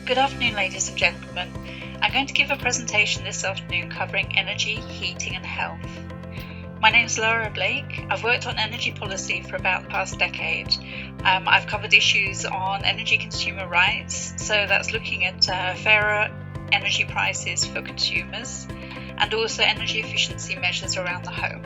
Good afternoon, ladies and gentlemen. I'm going to give a presentation this afternoon covering energy, heating and health. My name is Lara Blake. I've worked on energy policy for about the past decade. I've covered issues on energy consumer rights, so that's looking at fairer energy prices for consumers and also energy efficiency measures around the home.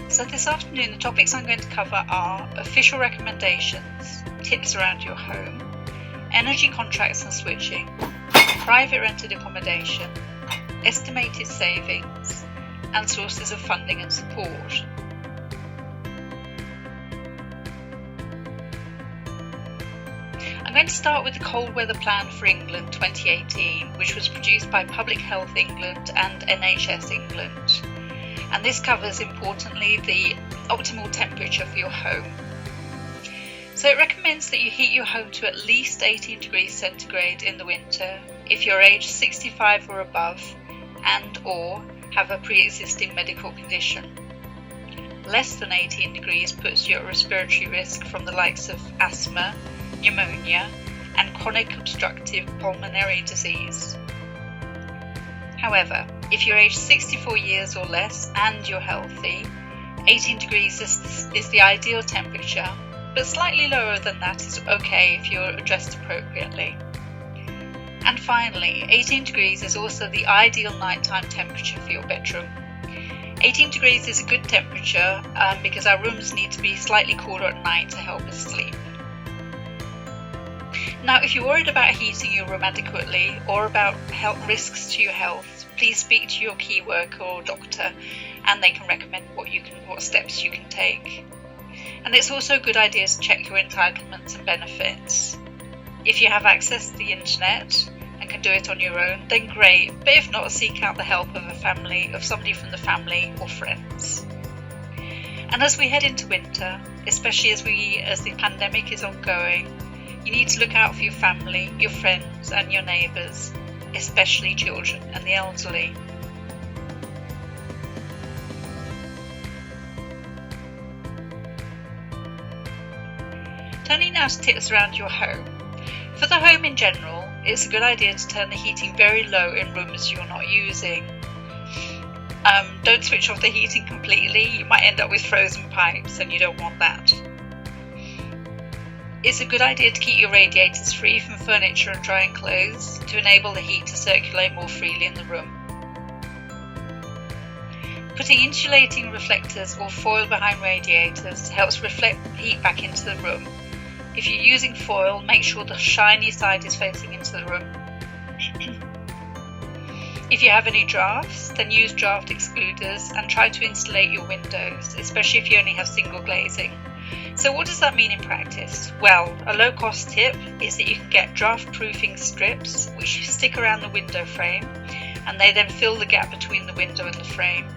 So this afternoon the topics I'm going to cover are official recommendations, tips around your home, energy contracts and switching, private rented accommodation, estimated savings and sources of funding and support. I'm going to start with the Cold Weather Plan for England 2018, which was produced by Public Health England and NHS England. And this covers, importantly, the optimal temperature for your home. So it recommends that you heat your home to at least 18 degrees centigrade in the winter if you're aged 65 or above and or have a pre-existing medical condition. Less than 18 degrees puts you at respiratory risk from the likes of asthma, pneumonia and chronic obstructive pulmonary disease. However, if you're aged 64 years or less and you're healthy, 18 degrees is the ideal temperature, but slightly lower than that is okay if you're dressed appropriately. And finally, 18 degrees is also the ideal nighttime temperature for your bedroom. 18 degrees is a good temperature because our rooms need to be slightly cooler at night to help us sleep. Now, if you're worried about heating your room adequately or about health risks to your health, please speak to your key worker or doctor and they can recommend what steps you can take. And it's also a good idea to check your entitlements and benefits. If you have access to the internet and can do it on your own, then great, but if not, seek out the help of somebody from the family or friends. And as we head into winter, especially as the pandemic is ongoing, you need to look out for your family, your friends and your neighbours, especially children and the elderly. Turning now to tips around your home. For the home in general, it's a good idea to turn the heating very low in rooms you're not using. Don't switch off the heating completely, you might end up with frozen pipes and you don't want that. It's a good idea to keep your radiators free from furniture and drying clothes to enable the heat to circulate more freely in the room. Putting insulating reflectors or foil behind radiators helps reflect heat back into the room. If you're using foil, make sure the shiny side is facing into the room. If you have any drafts, then use draft excluders and try to insulate your windows, especially if you only have single glazing. So what does that mean in practice? Well, a low-cost tip is that you can get draft-proofing strips which you stick around the window frame and they then fill the gap between the window and the frame.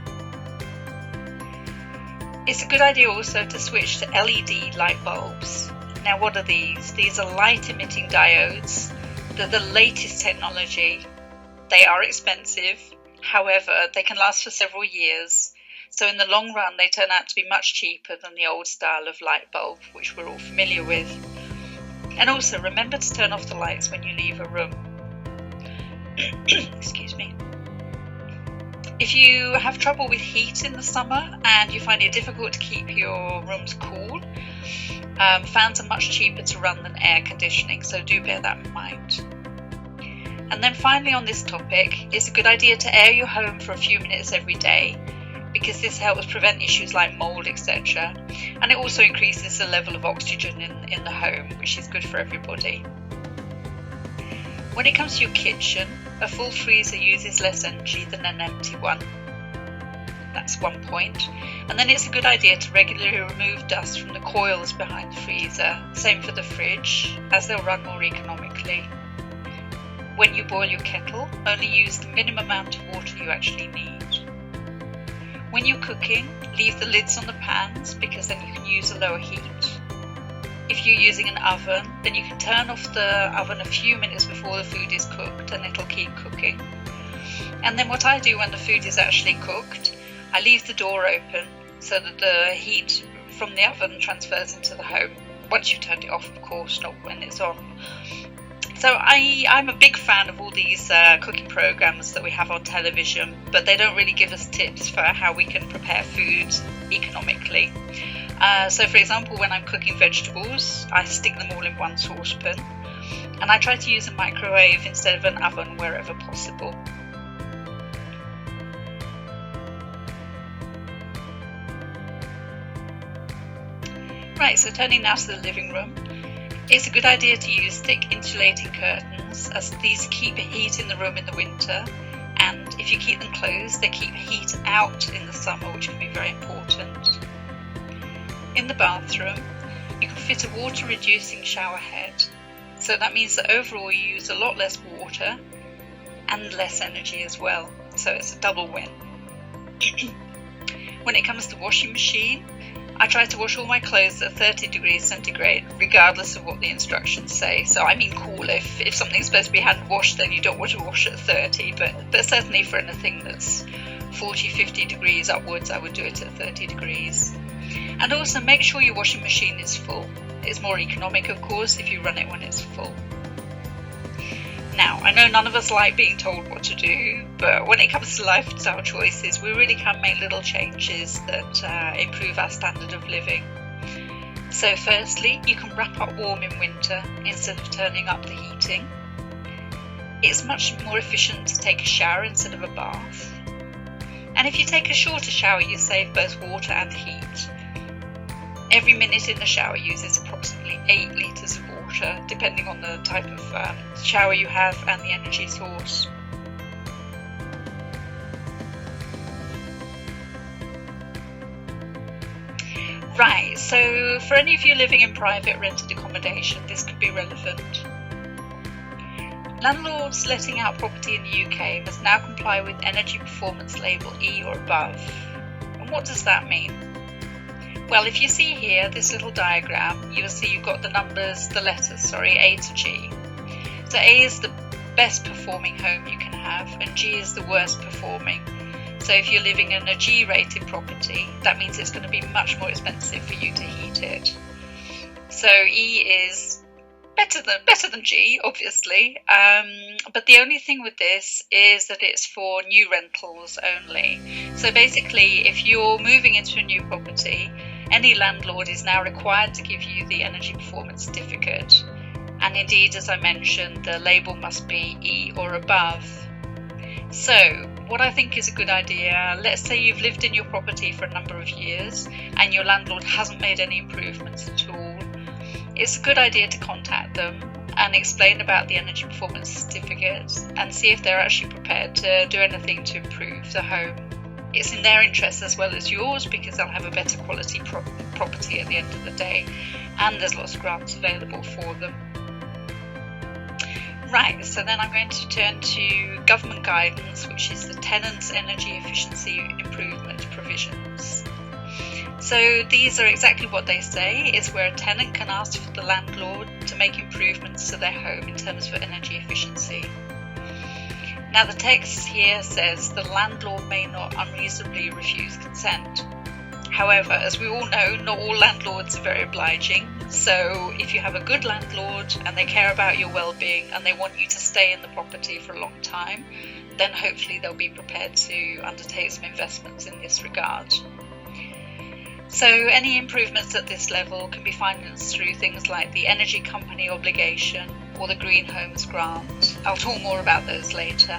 It's a good idea also to switch to LED light bulbs. Now what are these? These are light-emitting diodes. They're the latest technology. They are expensive, however they can last for several years. So in the long run, they turn out to be much cheaper than the old style of light bulb, which we're all familiar with. And also, remember to turn off the lights when you leave a room. Excuse me. If you have trouble with heat in the summer and you find it difficult to keep your rooms cool, fans are much cheaper to run than air conditioning, so do bear that in mind. And then finally on this topic, it's a good idea to air your home for a few minutes every day, because this helps prevent issues like mould, etc. And it also increases the level of oxygen in the home, which is good for everybody. When it comes to your kitchen, a full freezer uses less energy than an empty one. That's one point. And then it's a good idea to regularly remove dust from the coils behind the freezer. Same for the fridge, as they'll run more economically. When you boil your kettle, only use the minimum amount of water you actually need. When you're cooking, leave the lids on the pans because then you can use a lower heat. If you're using an oven, then you can turn off the oven a few minutes before the food is cooked and it'll keep cooking. And then what I do when the food is actually cooked, I leave the door open so that the heat from the oven transfers into the home. Once you've turned it off, of course, not when it's on. So I'm a big fan of all these cooking programs that we have on television, but they don't really give us tips for how we can prepare food economically. So for example, when I'm cooking vegetables, I stick them all in one saucepan, and I try to use a microwave instead of an oven wherever possible. Right, so turning now to the living room. It's a good idea to use thick insulating curtains, as these keep heat in the room in the winter, and if you keep them closed, they keep heat out in the summer, which can be very important. In the bathroom, you can fit a water reducing shower head, so that means that overall you use a lot less water and less energy as well, so it's a double win. When it comes to washing machine, I try to wash all my clothes at 30 degrees centigrade, regardless of what the instructions say. So I mean cool, if something's supposed to be hand washed, then you don't want to wash at 30, but certainly for anything that's 40, 50 degrees upwards, I would do it at 30 degrees. And also make sure your washing machine is full. It's more economic, of course, if you run it when it's full. Now, I know none of us like being told what to do, but when it comes to lifestyle choices, we really can make little changes that improve our standard of living. So firstly, you can wrap up warm in winter instead of turning up the heating. It's much more efficient to take a shower instead of a bath. And if you take a shorter shower, you save both water and heat. Every minute in the shower uses approximately 8 litres of water, depending on the type of shower you have and the energy source. Right, so for any of you living in private rented accommodation, this could be relevant. Landlords letting out property in the UK must now comply with Energy Performance Label E or above. And what does that mean? Well, if you see here, this little diagram, you'll see you've got the letters, A to G. So A is the best performing home you can have, and G is the worst performing. So if you're living in a G rated property, that means it's going to be much more expensive for you to heat it. So E is better than G, obviously, but the only thing with this is that it's for new rentals only. So basically, if you're moving into a new property, any landlord is now required to give you the energy performance certificate, and indeed, as I mentioned, the label must be E or above. So what I think is a good idea, let's say you've lived in your property for a number of years and your landlord hasn't made any improvements at all. It's a good idea to contact them and explain about the energy performance certificate and see if they're actually prepared to do anything to improve the home. It's in their interest as well as yours, because they'll have a better quality property at the end of the day, and there's lots of grants available for them. Right, so then I'm going to turn to government guidance, which is the Tenants' Energy Efficiency Improvement Provisions. So these are exactly what they say. It's where a tenant can ask for the landlord to make improvements to their home in terms of energy efficiency. Now the text here says the landlord may not unreasonably refuse consent. However, as we all know, not all landlords are very obliging. So if you have a good landlord and they care about your well-being and they want you to stay in the property for a long time, then hopefully they'll be prepared to undertake some investments in this regard. So any improvements at this level can be financed through things like the energy company obligation or the Green Homes grant. I'll talk more about those later.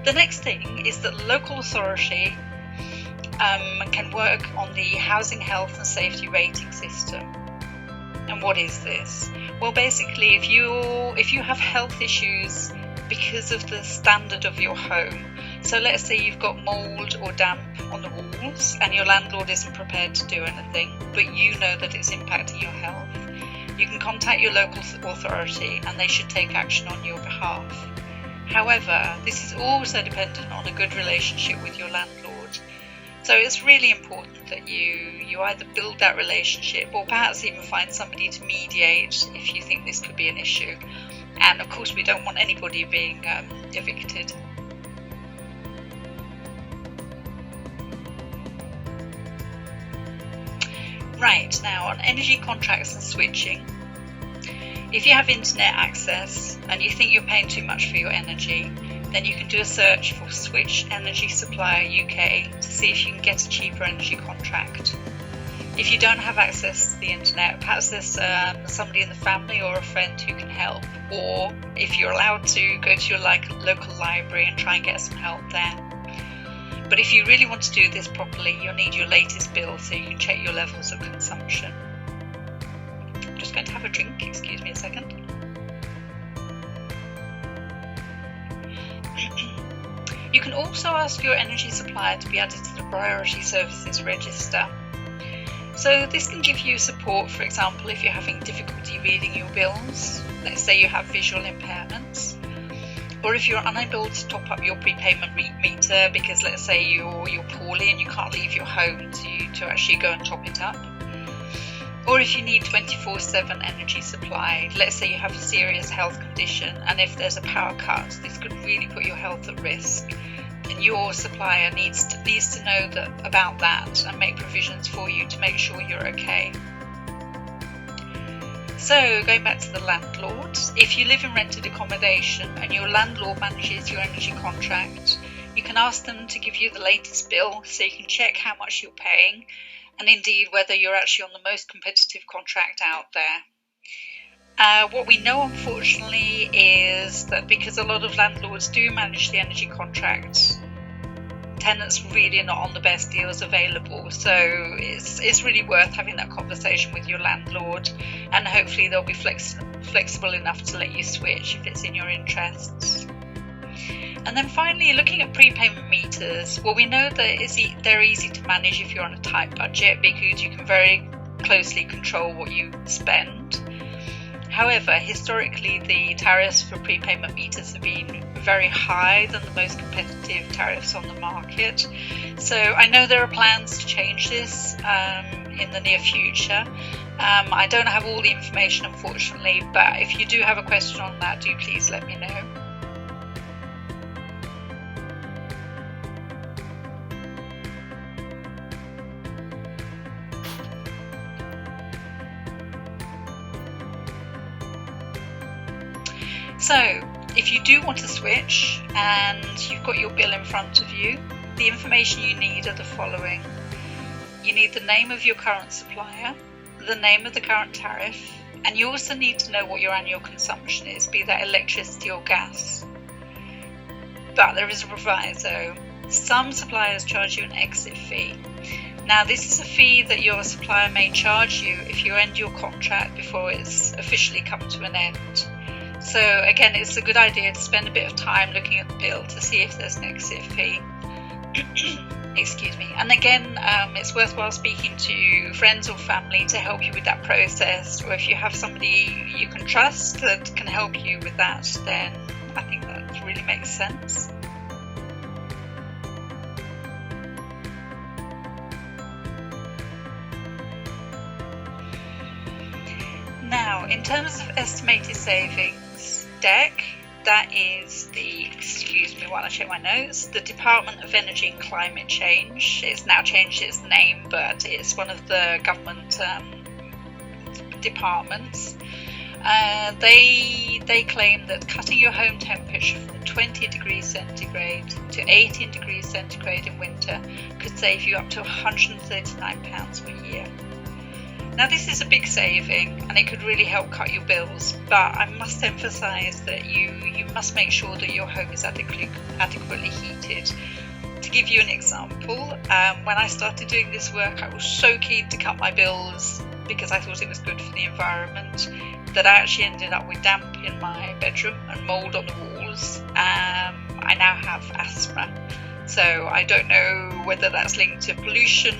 The next thing is that the local authority can work on the Housing Health and Safety Rating System. And what is this? Well, basically, if you have health issues because of the standard of your home, so let's say you've got mould or damp on the walls and your landlord isn't prepared to do anything, but you know that it's impacting your health, you can contact your local authority and they should take action on your behalf. However, this is also dependent on a good relationship with your landlord. So it's really important that you either build that relationship or perhaps even find somebody to mediate if you think this could be an issue. And of course we don't want anybody being evicted. Right, now on energy contracts and switching, if you have internet access and you think you're paying too much for your energy, then you can do a search for Switch Energy Supplier UK to see if you can get a cheaper energy contract. If you don't have access to the internet, perhaps there's somebody in the family or a friend who can help, or if you're allowed to, go to your local library and try and get some help there. But if you really want to do this properly, you'll need your latest bill so you can check your levels of consumption. I'm just going to have a drink, excuse me a second. You can also ask your energy supplier to be added to the Priority Services Register. So this can give you support, for example, if you're having difficulty reading your bills, let's say you have visual impairments, or if you're unable to top up your prepayment meter because let's say you're poorly and you can't leave your home to actually go and top it up. Or if you need 24/7 energy supply, let's say you have a serious health condition and if there's a power cut, this could really put your health at risk. And your supplier needs to know about that and make provisions for you to make sure you're okay. So going back to the landlord, if you live in rented accommodation and your landlord manages your energy contract, you can ask them to give you the latest bill so you can check how much you're paying and indeed whether you're actually on the most competitive contract out there. What we know unfortunately is that because a lot of landlords do manage the energy contract, tenants really are not on the best deals available, so it's really worth having that conversation with your landlord, and hopefully they'll be flexible enough to let you switch if it's in your interests. And then finally, looking at prepayment meters, well, we know that they're easy to manage if you're on a tight budget because you can very closely control what you spend. However, historically the tariffs for prepayment meters have been very high than the most competitive tariffs on the market. So I know there are plans to change this in the near future. I don't have all the information unfortunately, but if you do have a question on that, do please let me know. So, if you do want to switch and you've got your bill in front of you, the information you need are the following. You need the name of your current supplier, the name of the current tariff, and you also need to know what your annual consumption is, be that electricity or gas. But there is a proviso. Some suppliers charge you an exit fee. Now, this is a fee that your supplier may charge you if you end your contract before it's officially come to an end. So again, it's a good idea to spend a bit of time looking at the bill to see if there's an exit fee. Excuse me. And again, it's worthwhile speaking to friends or family to help you with that process, or if you have somebody you can trust that can help you with that, then I think that really makes sense. Now, in terms of estimated savings, DEC, that is while I check my notes, the Department of Energy and Climate Change. It's now changed its name, but it's one of the government departments. They claim that cutting your home temperature from 20 degrees centigrade to 18 degrees centigrade in winter could save you up to £139 per year. Now, this is a big saving and it could really help cut your bills, but I must emphasise that you must make sure that your home is adequately heated. To give you an example, when I started doing this work, I was so keen to cut my bills because I thought it was good for the environment that I actually ended up with damp in my bedroom and mould on the walls. I now have asthma, so I don't know whether that's linked to pollution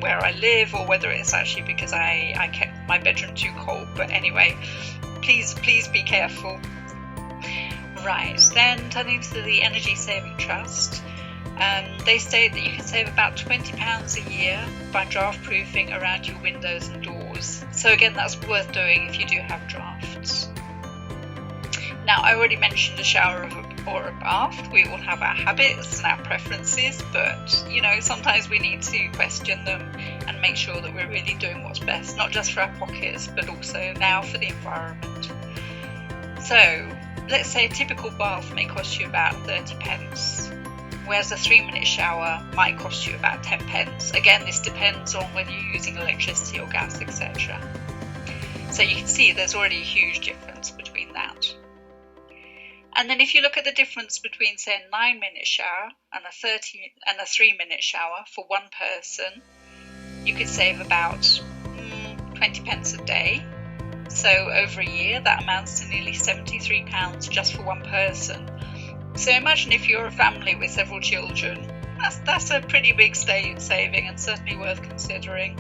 where I live or whether it's actually because I kept my bedroom too cold. But anyway, please be careful. Right, then turning to the Energy Saving Trust. They state that you can save about £20 a year by draft proofing around your windows and doors. So again, that's worth doing if you do have drafts. Now, I already mentioned a shower or a bath. We all have our habits and our preferences, but sometimes we need to question them and make sure that we're really doing what's best, not just for our pockets, but also now for the environment. So let's say a typical bath may cost you about 30p, whereas a 3-minute shower might cost you about 10p. Again, this depends on whether you're using electricity or gas, etc. So you can see there's already a huge difference between that. And then if you look at the difference between, say, a 9-minute shower and a 3-minute shower for one person, you could save about 20p a day. So over a year, that amounts to nearly £73 just for one person. So imagine if you're a family with several children, that's a pretty big saving and certainly worth considering.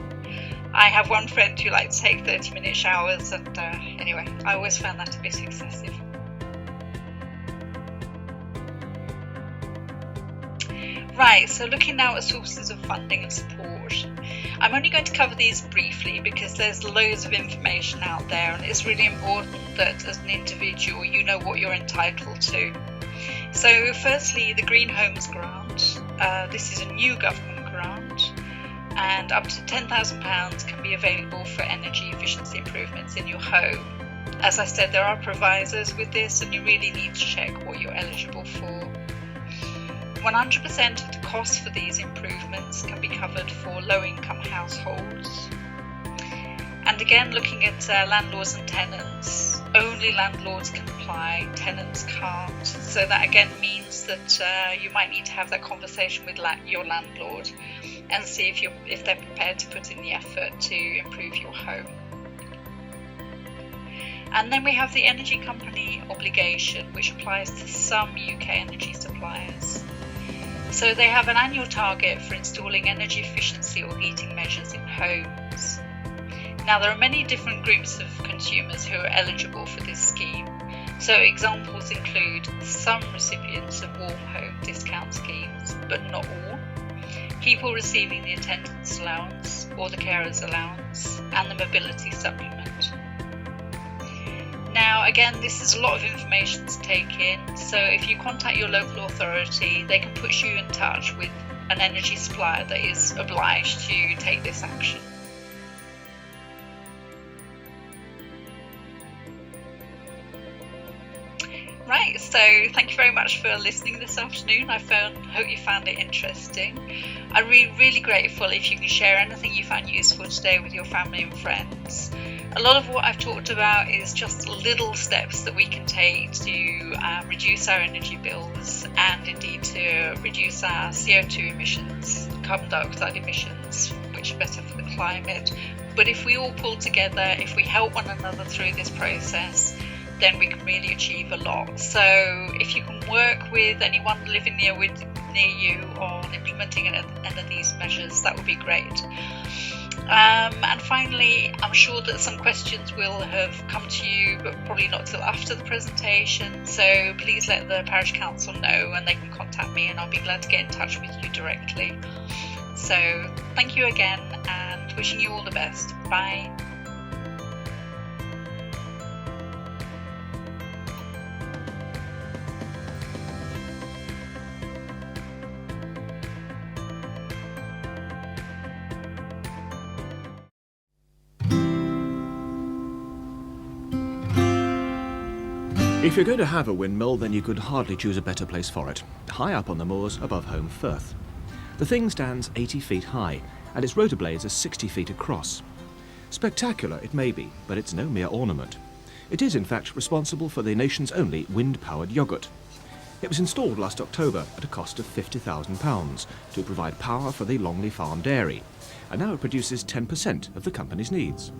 I have one friend who likes to take 30-minute showers, and anyway, I always found that a bit excessive. Right, so looking now at sources of funding and support. I'm only going to cover these briefly because there's loads of information out there, and it's really important that as an individual you know what you're entitled to. So firstly, the Green Homes Grant. This is a new government grant, and up to £10,000 can be available for energy efficiency improvements in your home. As I said, there are provisos with this, and you really need to check what you're eligible for. 100% of the cost for these improvements can be covered for low-income households. And again, looking at landlords and tenants, only landlords can apply, tenants can't. So that again means that you might need to have that conversation with your landlord and see if they're prepared to put in the effort to improve your home. And then we have the energy company obligation, which applies to some UK energy suppliers. So they have an annual target for installing energy efficiency or heating measures in homes. Now, there are many different groups of consumers who are eligible for this scheme. So examples include some recipients of warm home discount schemes, but not all, people receiving the attendance allowance or the carers allowance, and the mobility supplement. Now, again, this is a lot of information to take in, so if you contact your local authority, they can put you in touch with an energy supplier that is obliged to take this action. Right, so thank you very much for listening this afternoon. I hope you found it interesting. I'd be really grateful if you can share anything you found useful today with your family and friends. A lot of what I've talked about is just little steps that we can take to reduce our energy bills and indeed to reduce our CO2 emissions, carbon dioxide emissions, which are better for the climate. But if we all pull together, if we help one another through this process, then we can really achieve a lot. So if you can work with anyone living near you on implementing any of these measures, that would be great. And finally, I'm sure that some questions will have come to you, but probably not till after the presentation. So please let the Parish Council know and they can contact me, and I'll be glad to get in touch with you directly. So thank you again, and wishing you all the best. Bye. If you're going to have a windmill, then you could hardly choose a better place for it. High up on the moors above Home Firth. The thing stands 80 feet high, and its rotor blades are 60 feet across. Spectacular it may be, but it's no mere ornament. It is in fact responsible for the nation's only wind-powered yoghurt. It was installed last October at a cost of £50,000 to provide power for the Longley farm dairy, and now it produces 10% of the company's needs.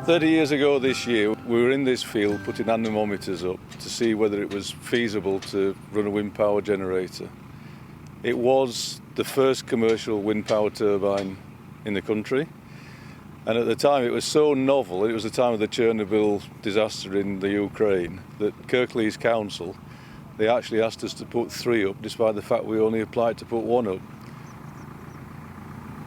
"30 years ago this year, we were in this field putting anemometers up to see whether it was feasible to run a wind power generator. It was the first commercial wind power turbine in the country. And at the time it was so novel, it was the time of the Chernobyl disaster in the Ukraine, that Kirklees Council, they actually asked us to put 3 up, despite the fact we only applied to put 1 up.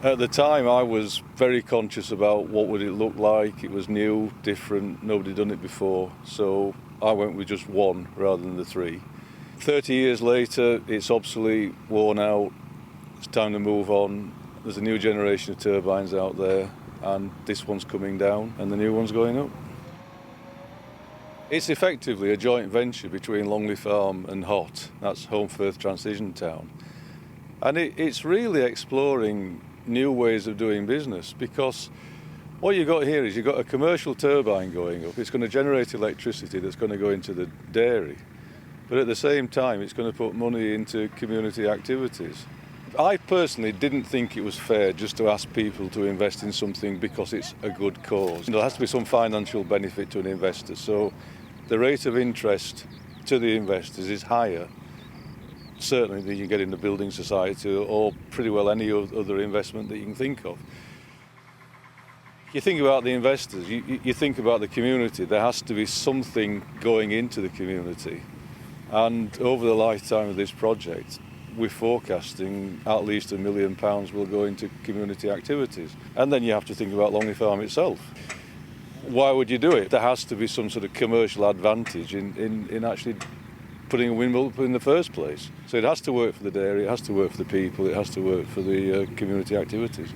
At the time I was very conscious about what would it look like. It was new, different, nobody done it before, so I went with just 1 rather than the 3. 30 years later, it's obsolete, worn out, it's time to move on. There's a new generation of turbines out there, and this one's coming down and the new one's going up. It's effectively a joint venture between Longley Farm and Hott, that's Home Firth Transition Town. And it's really exploring new ways of doing business, because what you've got here is you've got a commercial turbine going up. It's going to generate electricity that's going to go into the dairy, but at the same time it's going to put money into community activities. I personally didn't think it was fair just to ask people to invest in something because it's a good cause. There has to be some financial benefit to an investor, so the rate of interest to the investors is higher, certainly, than you get in the building society or pretty well any other investment that you can think of. You think about the investors, you think about the community. There has to be something going into the community, and over the lifetime of this project we're forecasting at least £1 million will go into community activities. And then you have to think about Longley Farm itself. Why would you do it? There has to be some sort of commercial advantage in actually putting a windmill up in the first place. So it has to work for the dairy, it has to work for the people, it has to work for the community activities.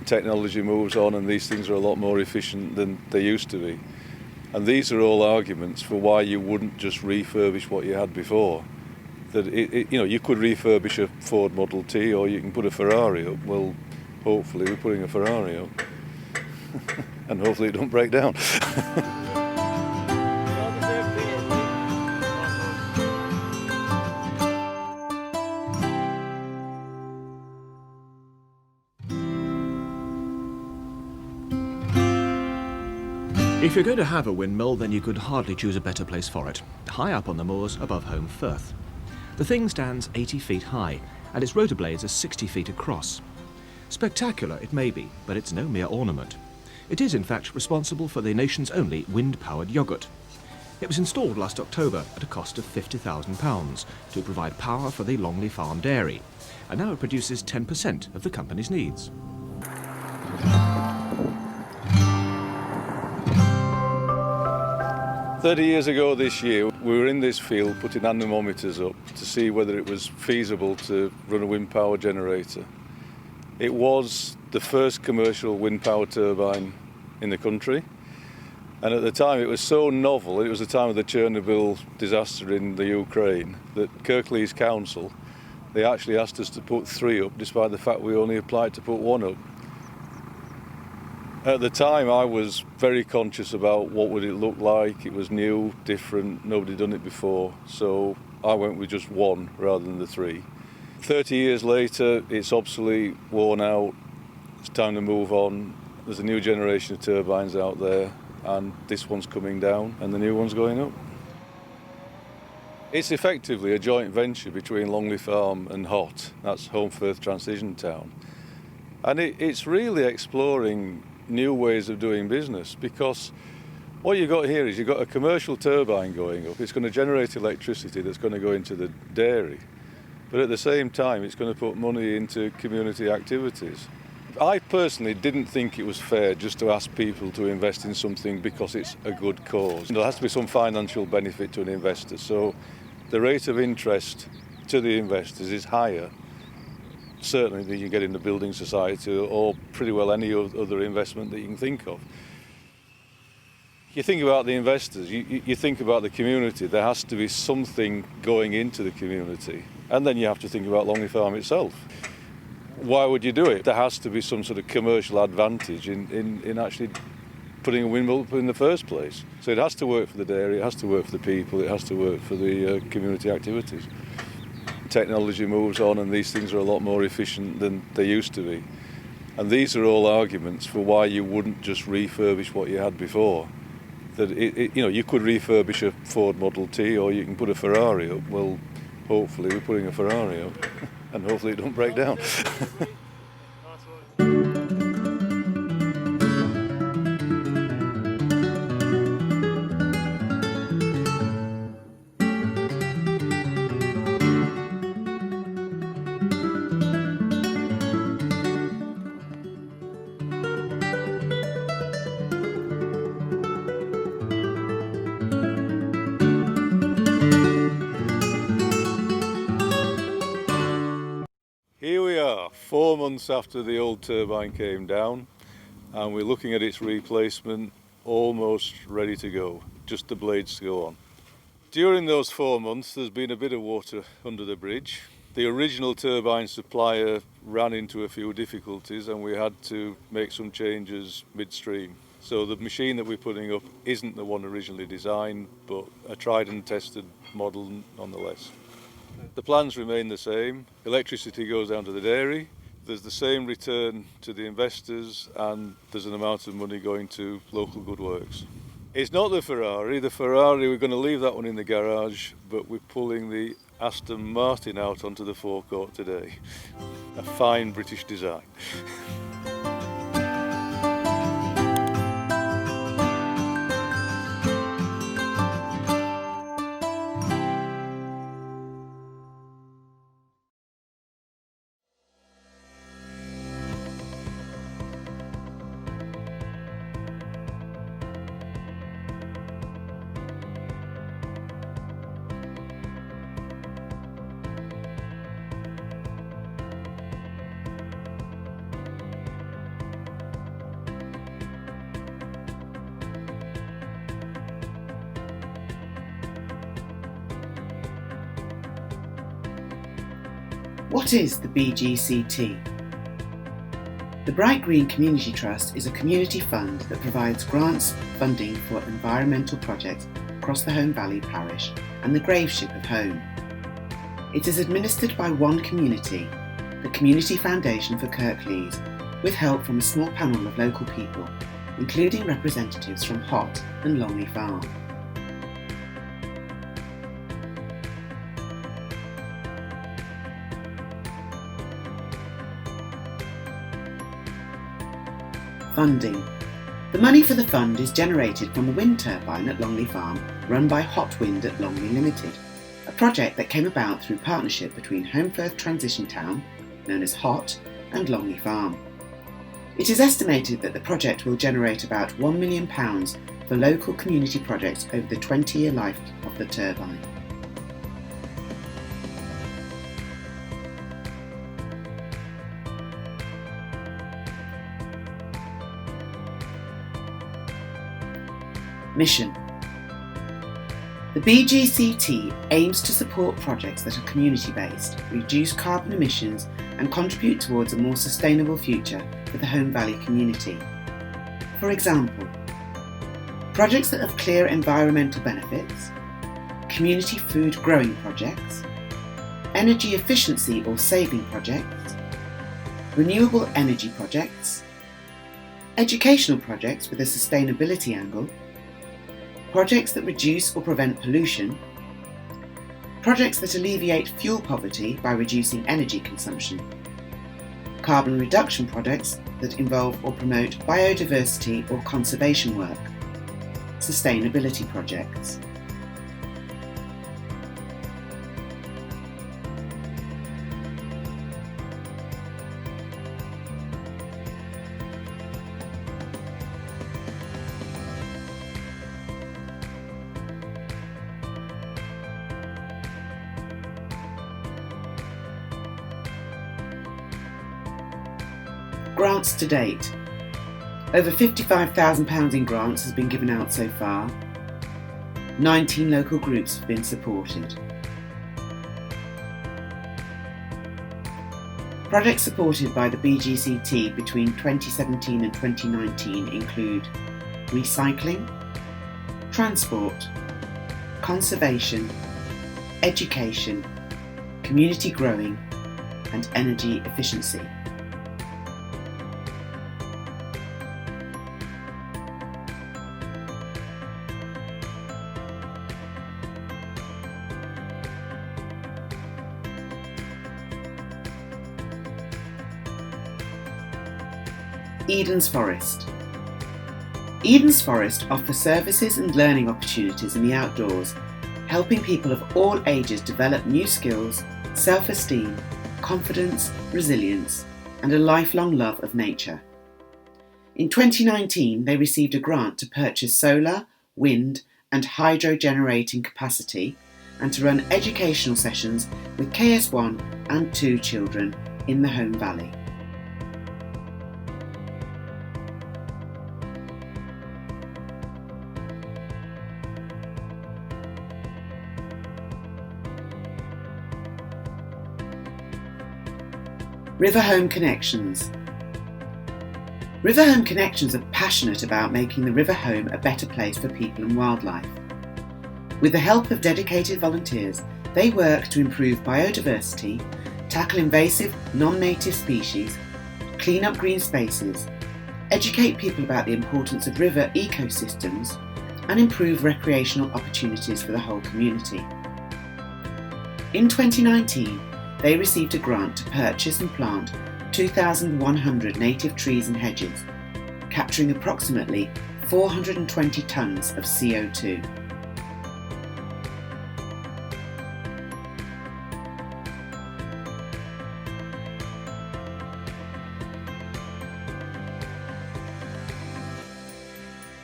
Technology moves on and these things are a lot more efficient than they used to be. And these are all arguments for why you wouldn't just refurbish what you had before. That you could refurbish a Ford Model T, or you can put a Ferrari up. Well, hopefully we're putting a Ferrari up. And hopefully it don't break down. If you're going to have a windmill, then you could hardly choose a better place for it. High up on the moors above Home Firth. The thing stands 80 feet high, and its rotor blades are 60 feet across. Spectacular it may be, but it's no mere ornament. It is in fact responsible for the nation's only wind-powered yoghurt. It was installed last October at a cost of £50,000 to provide power for the Longley Farm dairy, and now it produces 10% of the company's needs. "30 years ago this year, we were in this field putting anemometers up to see whether it was feasible to run a wind power generator. It was the first commercial wind power turbine in the country, and at the time it was so novel, it was the time of the Chernobyl disaster in the Ukraine, that Kirklees Council, they actually asked us to put 3 up, despite the fact we only applied to put 1 up. At the time I was very conscious about what would it look like. It was new, different, nobody done it before, so I went with just 1 rather than the 3. 30 years later, it's obsolete, worn out, it's time to move on. There's a new generation of turbines out there, and this one's coming down and the new one's going up. It's effectively a joint venture between Longley Farm and Hott, that's Home Firth Transition Town. And it's really exploring new ways of doing business, because what you've got here is you've got a commercial turbine going up. It's going to generate electricity that's going to go into the dairy, but at the same time it's going to put money into community activities. I personally didn't think it was fair just to ask people to invest in something because it's a good cause. There has to be some financial benefit to an investor, so the rate of interest to the investors is higher, certainly, than you get in the building society or pretty well any other investment that you can think of. You think about the investors, you think about the community. There has to be something going into the community, and then you have to think about Longley Farm itself. Why would you do it? There has to be some sort of commercial advantage in actually putting a windmill up in the first place. So it has to work for the dairy, it has to work for the people, it has to work for the community activities. Technology moves on and these things are a lot more efficient than they used to be. And these are all arguments for why you wouldn't just refurbish what you had before. That you could refurbish a Ford Model T, or you can put a Ferrari up. Well, hopefully we're putting a Ferrari up, and hopefully it don't break down. months after the old turbine came down, and we're looking at its replacement, almost ready to go, just the blades to go on. During those 4 months there's been a bit of water under the bridge. The original turbine supplier ran into a few difficulties and we had to make some changes midstream. So the machine that we're putting up isn't the one originally designed, but a tried and tested model nonetheless. The plans remain the same. Electricity goes down to the dairy. There's the same return to the investors, and there's an amount of money going to local good works. It's not the Ferrari. The Ferrari, we're going to leave that one in the garage, but we're pulling the Aston Martin out onto the forecourt today. A fine British design. What is the BGCT? The Bright Green Community Trust is a community fund that provides grants funding for environmental projects across the Home Valley parish and the Graveship of Home. It is administered by one community, the Community Foundation for Kirklees, with help from a small panel of local people, including representatives from Hott and Longley Farm. Funding. The money for the fund is generated from the wind turbine at Longley Farm, run by Hott Wind at Longley Limited, a project that came about through partnership between Home Firth Transition Town, known as Hott, and Longley Farm. It is estimated that the project will generate about £1 million for local community projects over the 20-year life of the turbine. Mission. The BGCT aims to support projects that are community-based, reduce carbon emissions and contribute towards a more sustainable future for the Home Valley community. For example, projects that have clear environmental benefits, community food growing projects, energy efficiency or saving projects, renewable energy projects, educational projects with a sustainability angle, projects that reduce or prevent pollution, projects that alleviate fuel poverty by reducing energy consumption, carbon reduction projects that involve or promote biodiversity or conservation work, sustainability projects. Grants to date. Over £55,000 in grants has been given out so far. 19 local groups have been supported. Projects supported by the BGCT between 2017 and 2019 include recycling, transport, conservation, education, community growing, and energy efficiency. Eden's Forest. Eden's Forest offers services and learning opportunities in the outdoors, helping people of all ages develop new skills, self-esteem, confidence, resilience, and a lifelong love of nature. In 2019, they received a grant to purchase solar, wind, and hydro generating capacity and to run educational sessions with KS1 and 2 children in the Home Valley. River Home Connections. River Home Connections are passionate about making the river home a better place for people and wildlife. With the help of dedicated volunteers, they work to improve biodiversity, tackle invasive, non-native species, clean up green spaces, educate people about the importance of river ecosystems, and improve recreational opportunities for the whole community. In 2019, they received a grant to purchase and plant 2,100 native trees and hedges, capturing approximately 420 tonnes of CO2.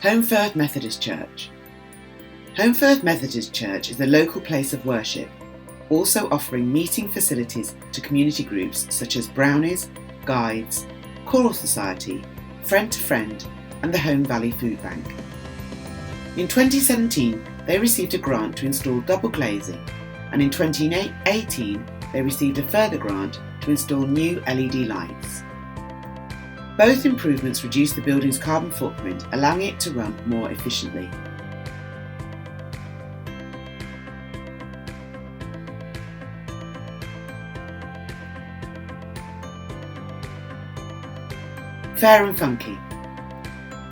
Holmfirth Methodist Church. Holmfirth Methodist Church is a local place of worship, also offering meeting facilities to community groups such as Brownies, Guides, Choral Society, Friend to Friend and the Home Valley Food Bank. In 2017 they received a grant to install double glazing, and in 2018 they received a further grant to install new LED lights. Both improvements reduce the building's carbon footprint, allowing it to run more efficiently. Fair and Funky.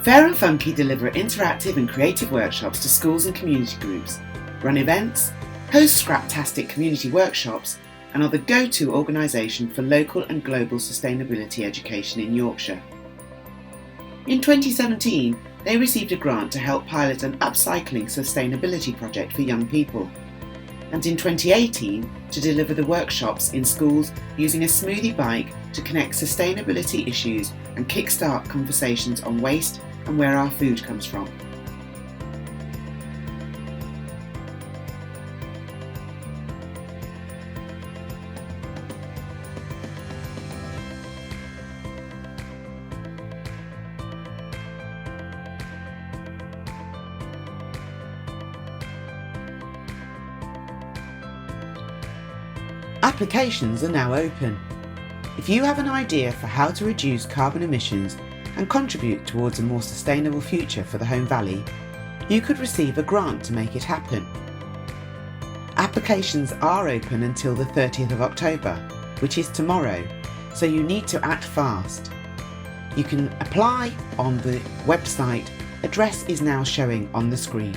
Fair and Funky deliver interactive and creative workshops to schools and community groups, run events, host Scraptastic community workshops, and are the go-to organisation for local and global sustainability education in Yorkshire. In 2017, they received a grant to help pilot an upcycling sustainability project for young people, and in 2018 to deliver the workshops in schools using a smoothie bike to connect sustainability issues and kickstart conversations on waste and where our food comes from. Applications are now open. If you have an idea for how to reduce carbon emissions and contribute towards a more sustainable future for the Home Valley, you could receive a grant to make it happen. Applications are open until the 30th of October, which is tomorrow, so you need to act fast. You can apply on the website. Address is now showing on the screen.